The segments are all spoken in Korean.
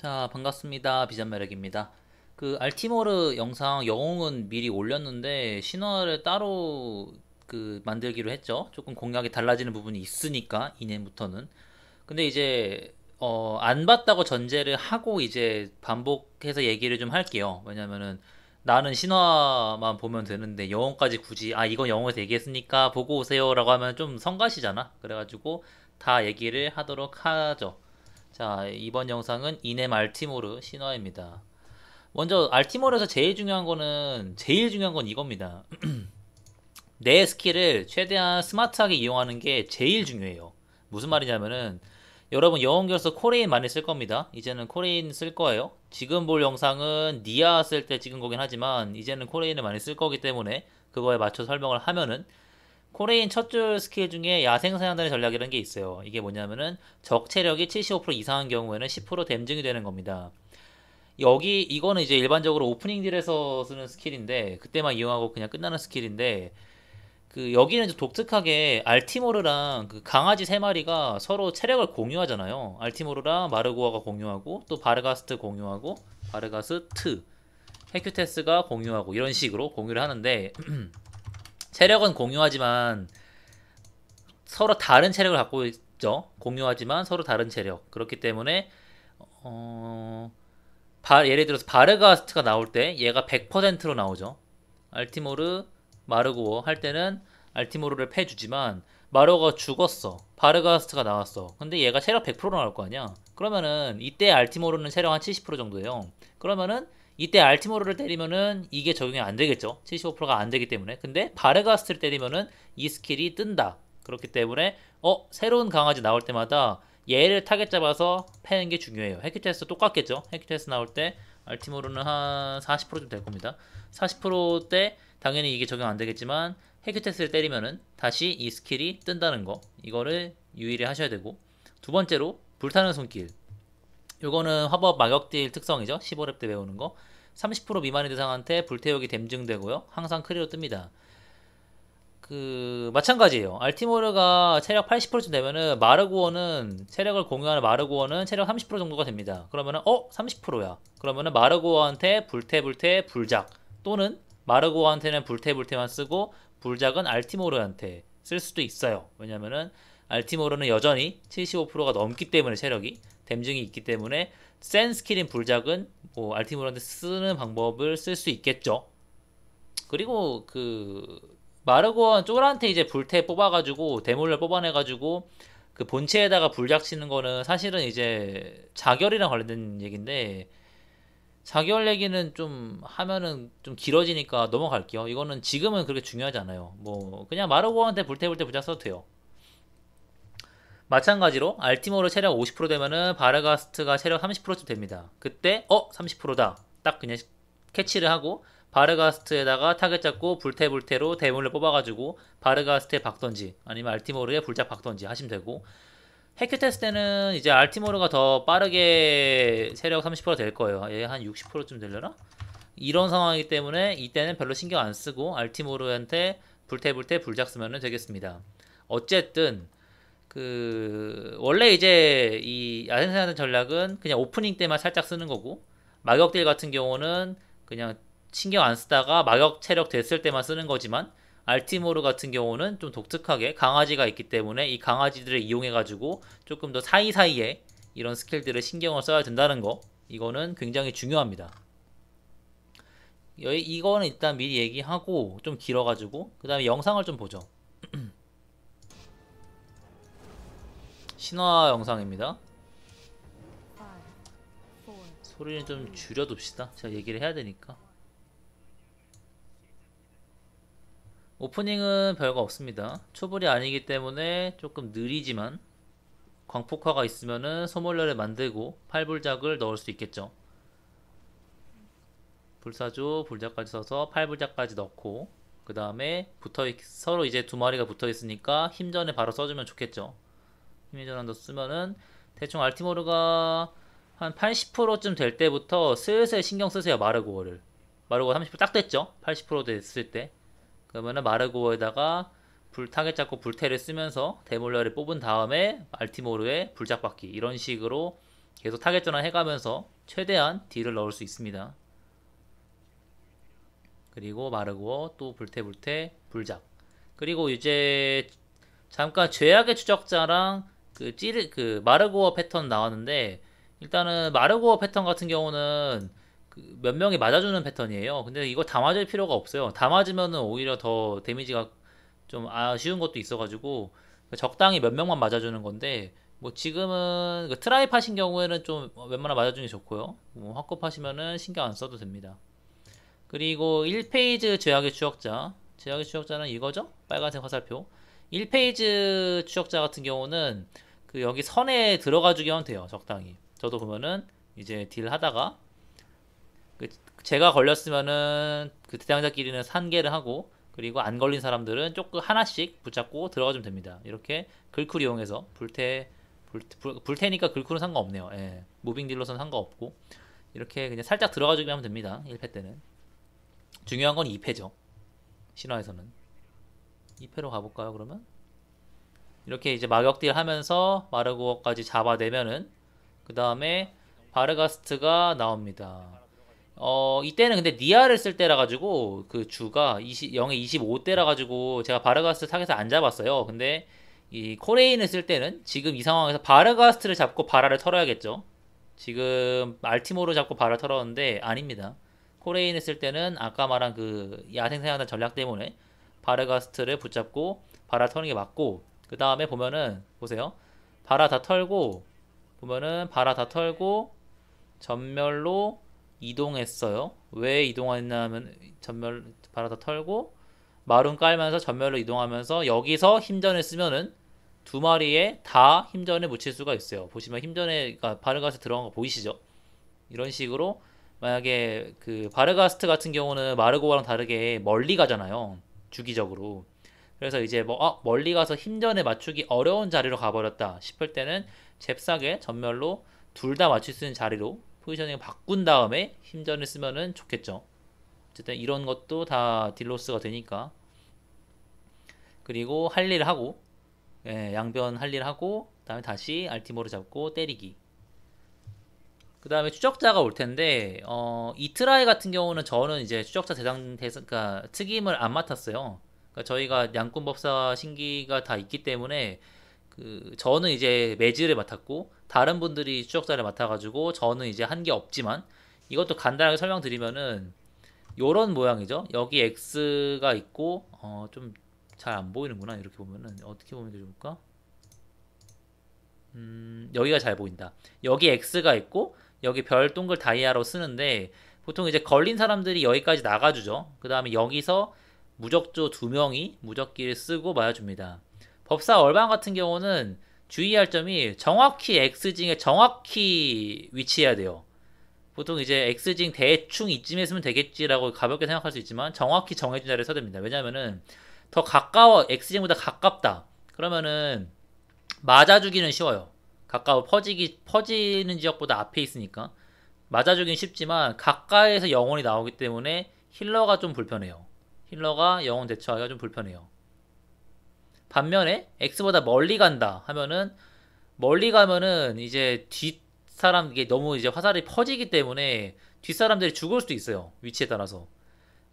자, 반갑습니다. 비전매력입니다. 그 알티모르 영상 영웅은 미리 올렸는데 신화를 따로 만들기로 했죠. 조금 공략이 달라지는 부분이 있으니까 이년부터는. 근데 이제 안 봤다고 전제를 하고 이제 반복해서 얘기를 좀 할게요. 왜냐면은 나는 신화만 보면 되는데 영웅까지 굳이 이건 영웅에서 얘기했으니까 보고 오세요라고 하면 좀 성가시잖아. 그래가지고 다 얘기를 하도록 하죠. 자, 이번 영상은 이넴 알티모르 신화입니다. 먼저 알티모르에서 제일 중요한 건 이겁니다. 내 스킬을 최대한 스마트하게 이용하는 게 제일 중요해요. 무슨 말이냐면은 여러분 영웅결서 코레인 많이 쓸 겁니다. 이제는 코레인 쓸 거예요. 지금 볼 영상은 니아 쓸 때 찍은 거긴 하지만 이제는 코레인을 많이 쓸 거기 때문에 그거에 맞춰 설명을 하면은 코레인 첫 줄 스킬 중에 야생 사냥단의 전략이라는 게 있어요. 이게 뭐냐면은 적 체력이 75% 이상한 경우에는 10% 댐증이 되는 겁니다. 이거는 이제 일반적으로 오프닝 딜에서 쓰는 스킬인데 그때만 이용하고 그냥 끝나는 스킬인데 여기는 좀 독특하게 알티모르랑 그 강아지 세 마리가 서로 체력을 공유하잖아요. 알티모르랑 마르고아가 공유하고 또 바르가스트 공유하고 바르가스트 헤큐테스가 공유하고 이런 식으로 공유를 하는데 체력은 공유하지만 서로 다른 체력을 갖고 있죠. 공유하지만 서로 다른 체력. 그렇기 때문에 어, 예를 들어서 바르가스트가 나올 때 얘가 100%로 나오죠. 알티모르 마르고 할 때는 알티모르를 패주지만 마르고가 죽었어. 바르가스트가 나왔어. 근데 얘가 체력 100% 나올 거 아니야. 그러면은 이때 알티모르는 체력 한 70% 정도예요. 그러면은 이때 알티모르를 때리면은 이게 적용이 안 되겠죠. 75%가 안 되기 때문에. 근데 바르가스트를 때리면은 이 스킬이 뜬다. 그렇기 때문에 새로운 강아지 나올 때마다 얘를 타겟 잡아서 패는 게 중요해요. 헤큐테스 똑같겠죠. 헤큐테스 나올 때 알티모르는 한 40%좀 될 겁니다. 40%때 당연히 이게 적용 안 되겠지만 헤큐테스를 때리면은 다시 이 스킬이 뜬다는 거, 이거를 유의를 하셔야 되고, 두 번째로 불타는 손길. 요거는 화법 마격딜 특성이죠. 15렙 때 배우는 거. 30% 미만의 대상한테 불태우기 댐증되고요. 항상 크리로 뜹니다. 마찬가지예요. 알티모르가 체력 80%쯤 되면은 마르고어는 체력을 공유하는 마르고어는 체력 30% 정도가 됩니다. 그러면은 30%야. 그러면은 마르고어한테 불태 불작, 또는 마르고어한테는 불태만 쓰고 불작은 알티모르한테 쓸 수도 있어요. 왜냐면은 알티모르는 여전히 75%가 넘기 때문에 체력이 댐증이 있기 때문에 센 스킬인 불작은 뭐 알티모르한테 쓰는 방법을 쓸 수 있겠죠. 그리고 마르고원 쫄한테 이제 불태 뽑아가지고 데몰를 뽑아내가지고 그 본체에다가 불작 치는 거는 사실은 이제 자결이랑 관련된 얘기인데, 자결 얘기는 좀 하면은 좀 길어지니까 넘어갈게요. 이거는 지금은 그렇게 중요하지 않아요. 뭐 그냥 마르고한테 불태 불작 써도 돼요. 마찬가지로 알티모르 체력 50% 되면은 바르가스트가 체력 30%쯤 됩니다. 그때 30%다 딱 그냥 캐치를 하고 바르가스트에다가 타겟 잡고 불태로 대물을 뽑아가지고 바르가스트에 박던지 아니면 알티모르에 불작 박던지 하시면 되고, 헤큐테스 때는 이제 알티모르가 더 빠르게 체력 30%될 거예요. 얘 한 60%쯤 되려나? 이런 상황이기 때문에 이때는 별로 신경 안 쓰고 알티모르한테 불태 불작 쓰면 되겠습니다. 어쨌든 원래 이제 이 야생사냥 전략은 그냥 오프닝 때만 살짝 쓰는 거고, 마격딜 같은 경우는 그냥 신경 안 쓰다가 마격 체력 됐을 때만 쓰는 거지만, 알티모르 같은 경우는 좀 독특하게 강아지가 있기 때문에 이 강아지들을 이용해 가지고 조금 더 사이사이에 이런 스킬들을 신경을 써야 된다는 거, 이거는 굉장히 중요합니다. 이거는 일단 미리 얘기하고, 좀 길어가지고 그 다음에 영상을 좀 보죠. 신화 영상입니다. 소리는 좀 줄여둡시다. 제가 얘기를 해야 되니까. 오프닝은 별거 없습니다. 초벌이 아니기 때문에 조금 느리지만 광폭화가 있으면은 소몰려를 만들고 팔불작을 넣을 수 있겠죠. 불사조 불작까지 써서 팔불작까지 넣고, 그 다음에 서로 이제 두 마리가 붙어 있으니까 힘전에 바로 써주면 좋겠죠. 힘전 한도 쓰면은 대충 알티모르가 한 80%쯤 될 때부터 슬슬 신경 쓰세요. 마르고가 30%딱 됐죠. 80% 됐을 때 그러면은 마르고에다가 불 타겟 잡고 불태를 쓰면서 데몰러를 뽑은 다음에 알티모르에 불작받기, 이런 식으로 계속 타겟 전환 해가면서 최대한 딜을 넣을 수 있습니다. 그리고 마르고 또 불태 불작. 그리고 이제 잠깐 죄악의 추적자랑 그 마르고어 패턴 나왔는데, 일단은 마르고어 패턴 같은 경우는 그 몇 명이 맞아주는 패턴이에요. 근데 이거 다 맞을 필요가 없어요. 다 맞으면은 오히려 더 데미지가 좀 아쉬운 것도 있어가지고 적당히 몇 명만 맞아주는 건데, 뭐 지금은 그 트라이프 하신 경우에는 좀 웬만하면 맞아주는 게 좋고요. 뭐 확급 하시면은 신경 안 써도 됩니다. 그리고 1페이지 죄악의 추적자. 죄악의 추적자는 이거죠? 빨간색 화살표. 1페이지 추적자 같은 경우는 그 여기 선에 들어가 주기만 돼요. 적당히. 저도 보면은 이제 딜 하다가 그 제가 걸렸으면은 그 대상자끼리는 산계를 하고, 그리고 안 걸린 사람들은 조금 하나씩 붙잡고 들어가 주면 됩니다. 이렇게 글쿨 이용해서 불태니까 글쿨은 상관없네요. 예. 무빙 딜로선 상관없고 이렇게 그냥 살짝 들어가 주기만 하면 됩니다. 1패 때는. 중요한 건 2패죠. 신화에서는. 2패로 가볼까요, 그러면? 이렇게 이제 마격딜 하면서 마르고어까지 잡아내면은, 그 다음에 바르가스트가 나옵니다. 이때는 근데 니아를 쓸 때라 가지고 그 주가 0에 25대라 가지고 제가 바르가스트 타겟을 안 잡았어요. 근데 이 코레인을 쓸 때는 지금 이 상황에서 바르가스트를 잡고 바라를 털어야겠죠. 지금 알티모를 잡고 바라를 털었는데 아닙니다. 코레인을 쓸 때는 아까 말한 그 야생생활단 전략 때문에 바르가스트를 붙잡고 바라 터는 게 맞고, 그 다음에 보면은 보세요. 바라 다 털고, 보면은 바라 다 털고 전멸로 이동했어요. 왜 이동했냐면 전멸 바라 다 털고 마룬 깔면서 전멸로 이동하면서 여기서 힘전을 쓰면은 두 마리에 다 힘전에 묻힐 수가 있어요. 보시면 힘전에 그러니까 바르가스 들어간 거 보이시죠? 이런 식으로 만약에 그 바르가스트 같은 경우는 마르고랑 다르게 멀리 가잖아요. 주기적으로. 그래서 이제 뭐 멀리 가서 힘전에 맞추기 어려운 자리로 가버렸다 싶을 때는 잽싸게 전멸로 둘 다 맞출 수 있는 자리로 포지셔닝을 바꾼 다음에 힘전을 쓰면은 좋겠죠. 어쨌든 이런 것도 다 딜로스가 되니까. 그리고 할 일 하고, 예, 양변 할 일 하고, 그다음에 다시 알티모를 잡고 때리기. 그 다음에 추적자가 올 텐데, 이트라이 같은 경우는 저는 이제 추적자 그러니까 특임을 안 맡았어요. 그러니까 저희가 양꾼법사 신기가 다 있기 때문에, 그, 저는 이제 매즈를 맡았고, 다른 분들이 추적자를 맡아가지고, 저는 이제 한 게 없지만, 이것도 간단하게 설명드리면은, 요런 모양이죠. 여기 X가 있고, 좀 잘 안 보이는구나. 이렇게 보면은, 어떻게 보면 좋을까? 여기가 잘 보인다. 여기 X가 있고 여기 별 동글 다이아로 쓰는데, 보통 이제 걸린 사람들이 여기까지 나가주죠. 그 다음에 여기서 무적조 두 명이 무적기를 쓰고 맞아줍니다. 법사 얼방 같은 경우는 주의할 점이 정확히 X징에 정확히 위치해야 돼요. 보통 이제 X징 대충 이쯤에 쓰면 되겠지라고 가볍게 생각할 수 있지만 정확히 정해진 자리에 써야 됩니다. 왜냐면은 더 가까워, X징보다 가깝다. 그러면은 맞아주기는 쉬워요. 가까워 퍼지는 지역보다 앞에 있으니까 맞아주긴 쉽지만 가까이에서 영혼이 나오기 때문에 힐러가 좀 불편해요. 힐러가 영혼 대처하기가 좀 불편해요. 반면에 X보다 멀리 간다 하면은, 멀리 가면은 이제 뒷사람 이게 너무 이제 화살이 퍼지기 때문에 뒷사람들이 죽을 수도 있어요. 위치에 따라서.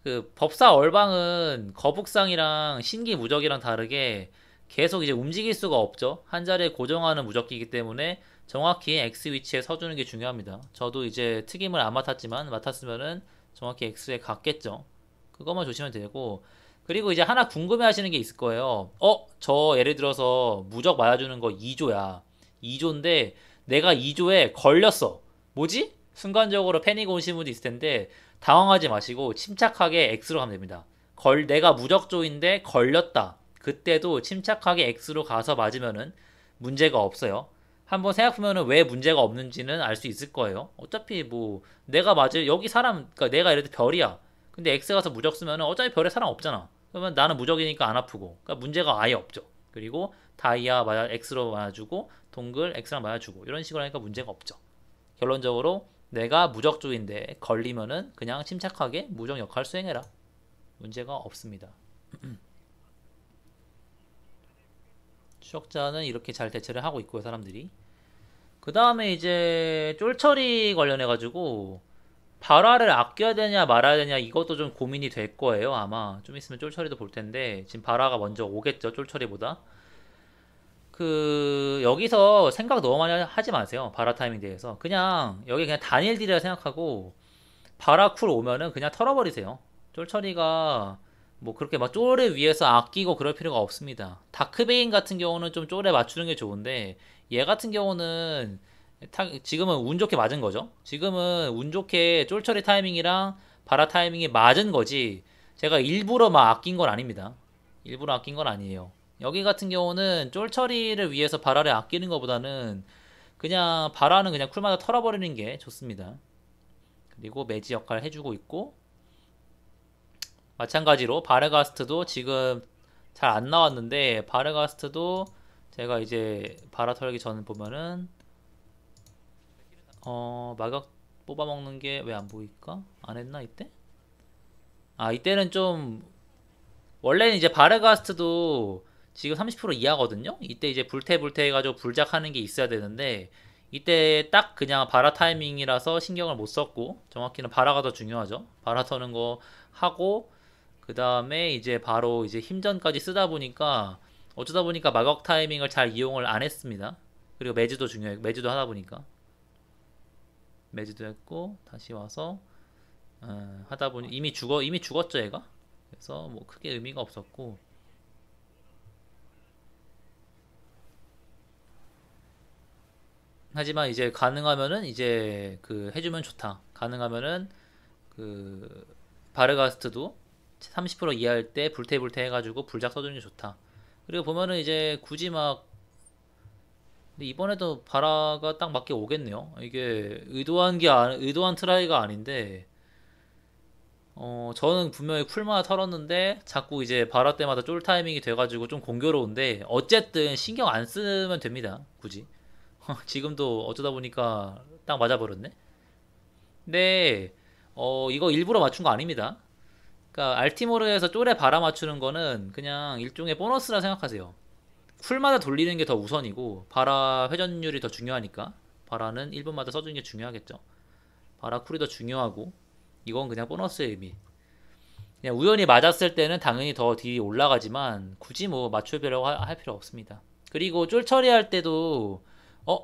그 법사 얼방은 거북상이랑 신기 무적이랑 다르게 계속 이제 움직일 수가 없죠. 한 자리에 고정하는 무적기이기 때문에 정확히 X 위치에 서주는 게 중요합니다. 저도 이제 특임을 안 맡았지만 맡았으면은 정확히 X에 갔겠죠. 그것만 조심하면 되고, 그리고 이제 하나 궁금해 하시는 게 있을 거예요. 저 예를 들어서 무적 맞아주는 거 2조야. 2조인데 내가 2조에 걸렸어. 뭐지? 순간적으로 패닉 오신 분도 있을 텐데 당황하지 마시고 침착하게 X로 가면 됩니다. 내가 무적조인데 걸렸다. 그때도 침착하게 X로 가서 맞으면은 문제가 없어요. 한번 생각해보면은 왜 문제가 없는지는 알 수 있을 거예요. 어차피 뭐 내가 맞을 여기 사람, 그러니까 내가 예를 들어 별이야. 근데 X 가서 무적 쓰면은 어차피 별에 사람 없잖아. 그러면 나는 무적이니까 안 아프고, 그러니까 문제가 아예 없죠. 그리고 다이아 맞아 X로 맞아주고 동글 X랑 맞아주고 이런 식으로 하니까 문제가 없죠. 결론적으로 내가 무적조인데 걸리면은 그냥 침착하게 무적 역할 수행해라. 문제가 없습니다. 추적자는 이렇게 잘 대처를 하고 있고요, 사람들이. 그 다음에 이제 쫄처리 관련해가지고 발화를 아껴야 되냐 말아야 되냐 이것도 좀 고민이 될 거예요. 아마 좀 있으면 쫄처리도 볼 텐데 지금 발화가 먼저 오겠죠. 쫄처리보다. 그 여기서 생각 너무 많이 하지 마세요. 발화 타이밍 대해서 그냥 여기 그냥 단일 딜이라 생각하고 발화 쿨 오면은 그냥 털어버리세요. 쫄처리가 뭐 그렇게 막 쫄을 위해서 아끼고 그럴 필요가 없습니다. 다크베인 같은 경우는 좀 쫄에 맞추는 게 좋은데 얘 같은 경우는 지금은 운 좋게 맞은 거죠. 지금은 운 좋게 쫄처리 타이밍이랑 발화 타이밍이 맞은 거지. 제가 일부러 막 아낀 건 아닙니다. 일부러 아낀 건 아니에요. 여기 같은 경우는 쫄처리를 위해서 발화를 아끼는 것보다는 그냥 발화는 그냥 쿨마다 털어버리는 게 좋습니다. 그리고 매지 역할 해주고 있고 마찬가지로 바르가스트도 지금 잘 안 나왔는데 바르가스트도 제가 이제 발화 털기 전 보면은 마각 뽑아먹는 게 왜 안 보일까? 안 했나 이때? 아 이때는 좀 원래는 이제 바르가스트도 지금 30% 이하거든요. 이때 이제 불태 해가지고 불작하는 게 있어야 되는데 이때 딱 그냥 바라 타이밍이라서 신경을 못 썼고 정확히는 바라가 더 중요하죠. 바라 터는 거 하고 그 다음에 이제 바로 이제 힘전까지 쓰다 보니까 어쩌다 보니까 마격 타이밍을 잘 이용을 안 했습니다. 그리고 매즈도 중요해. 매즈도 하다 보니까 매즈도 했고 다시 와서 하다 보니 이미 죽었죠 얘가. 그래서 뭐 크게 의미가 없었고 하지만 이제 가능하면은 이제 그 해주면 좋다. 가능하면은 그 바르가스트도 30% 이하일 때 불태 해가지고 불작 써주는 게 좋다. 그리고 보면은 이제 굳이 막 근데 이번에도 바라가 딱 맞게 오겠네요. 이게 의도한 트라이가 아닌데 저는 분명히 쿨마다 털었는데 자꾸 이제 바라 때마다 쫄 타이밍이 돼가지고 좀 공교로운데 어쨌든 신경 안 쓰면 됩니다. 굳이. 지금도 어쩌다 보니까 딱 맞아버렸네. 근데 이거 일부러 맞춘 거 아닙니다. 그러니까 알티모르에서 쫄에 바라 맞추는 거는 그냥 일종의 보너스라 생각하세요. 쿨마다 돌리는 게 더 우선이고 바라 회전율이 더 중요하니까 바라는 1분마다 써주는 게 중요하겠죠. 바라 쿨이 더 중요하고 이건 그냥 보너스의 의미. 그냥 우연히 맞았을 때는 당연히 더 딜이 올라가지만 굳이 뭐 맞추려고 할 필요 없습니다. 그리고 쫄 처리할 때도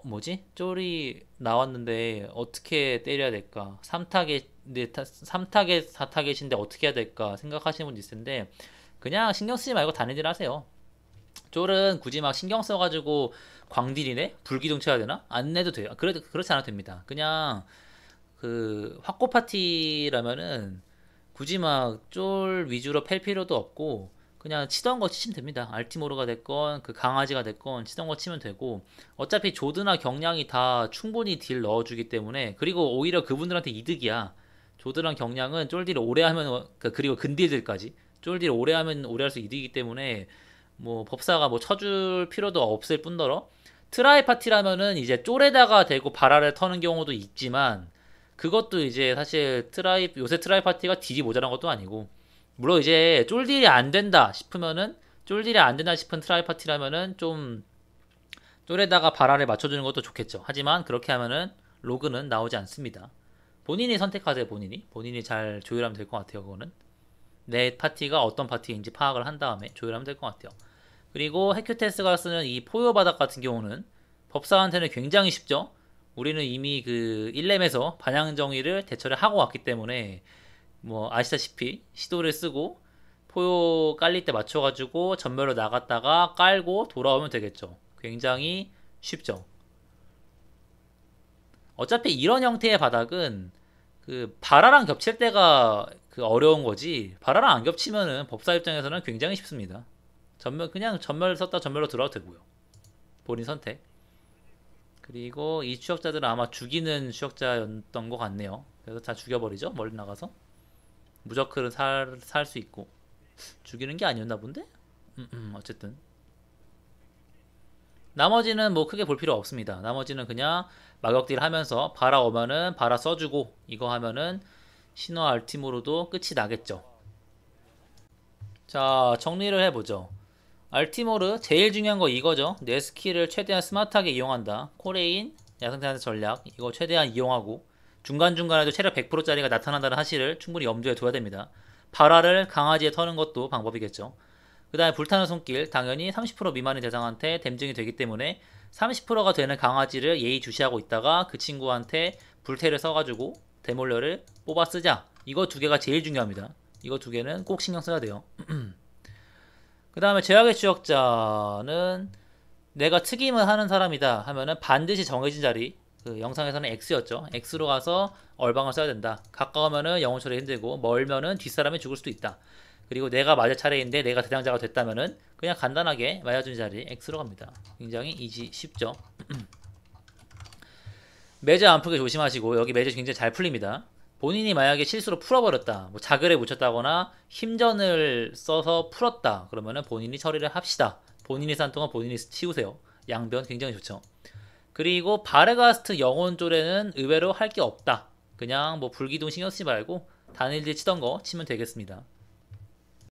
뭐지? 쫄이 나왔는데 어떻게 때려야 될까? 3타겟, 4타겟인데 어떻게 해야 될까? 생각하시는 분도 있을 텐데 그냥 신경 쓰지 말고 다른 일 하세요. 쫄은 굳이 막 신경 써가지고 광딜이네? 불기둥 쳐야 되나? 안 내도 돼요. 그렇지 않아도 됩니다. 그냥 그 확고 파티라면은 굳이 막 쫄 위주로 팰 필요도 없고 그냥 치던 거 치시면 됩니다. 알티모르가 됐건 그 강아지가 됐건 치던 거 치면 되고 어차피 조드나 경량이 다 충분히 딜 넣어주기 때문에 그리고 오히려 그분들한테 이득이야. 조드랑 경량은 쫄딜 오래 하면 그리고 근딜들까지 쫄딜 오래 하면 오래 할수 이득이기 때문에 뭐 법사가 뭐 쳐줄 필요도 없을 뿐더러 트라이 파티라면은 이제 쫄에다가 대고 바라를 터는 경우도 있지만 그것도 이제 사실 요새 트라이 파티가 딜이 모자란 것도 아니고 물론 이제 쫄딜이 안 된다 싶으면은 쫄딜이 안 된다 싶은 트라이 파티라면은 좀 쫄에다가 바라를 맞춰주는 것도 좋겠죠. 하지만 그렇게 하면은 로그는 나오지 않습니다. 본인이 선택하세요. 본인이 잘 조율하면 될 것 같아요. 그거는 내 파티가 어떤 파티인지 파악을 한 다음에 조율하면 될 것 같아요. 그리고 헤큐테스가 쓰는 이 포효 바닥 같은 경우는 법사한테는 굉장히 쉽죠. 우리는 이미 그 1렘에서 반향정의를 대처를 하고 왔기 때문에 뭐 아시다시피 시도를 쓰고 포효 깔릴 때 맞춰가지고 전멸로 나갔다가 깔고 돌아오면 되겠죠. 굉장히 쉽죠. 어차피 이런 형태의 바닥은 그 바라랑 겹칠 때가 그 어려운 거지 바라랑 안 겹치면은 법사 입장에서는 굉장히 쉽습니다. 그냥 전멸 썼다 전멸로 들어가도 되고요. 본인 선택. 그리고 이 추적자들은 아마 죽이는 추적자였던 것 같네요. 그래서 다 죽여버리죠. 멀리 나가서. 무저클은 살 수 있고. 죽이는 게 아니었나 본데? 어쨌든. 나머지는 뭐 크게 볼 필요 없습니다. 나머지는 그냥 마격딜 하면서 바라 오면은 바라 써주고 이거 하면은 신화 알티모로도 끝이 나겠죠. 자, 정리를 해보죠. 알티모르 제일 중요한 거 이거죠. 내 스킬을 최대한 스마트하게 이용한다. 코레인 야생태한테 전략 이거 최대한 이용하고 중간중간에도 체력 100%짜리가 나타난다는 사실을 충분히 염두에 둬야 됩니다. 발화를 강아지에 터는 것도 방법이겠죠. 그 다음에 불타는 손길 당연히 30% 미만의 대상한테 댐증이 되기 때문에 30%가 되는 강아지를 예의주시하고 있다가 그 친구한테 불태를 써가지고 대몰려를 뽑아 쓰자. 이거 두 개가 제일 중요합니다. 이거 두 개는 꼭 신경 써야 돼요. 그 다음에 제약의 추적자는 내가 특임을 하는 사람이다 하면은 반드시 정해진 자리, 그 영상에서는 X였죠. X로 가서 얼방을 써야 된다. 가까우면은 영혼 처리 힘들고 멀면은 뒷사람이 죽을 수도 있다. 그리고 내가 맞을 차례인데 내가 대상자가 됐다면은 그냥 간단하게 맞아준 자리 X로 갑니다. 굉장히 이지 쉽죠. 매제 안 풀게 조심하시고 여기 매제 굉장히 잘 풀립니다. 본인이 만약에 실수로 풀어버렸다, 뭐 자글에 묻혔다거나 힘전을 써서 풀었다 그러면은 본인이 처리를 합시다. 본인이 산 동안 본인이 치우세요. 양변 굉장히 좋죠. 그리고 바레가스트 영혼 쪽에는 의외로 할 게 없다. 그냥 뭐 불기둥 신경 쓰지 말고 단일질 치던 거 치면 되겠습니다.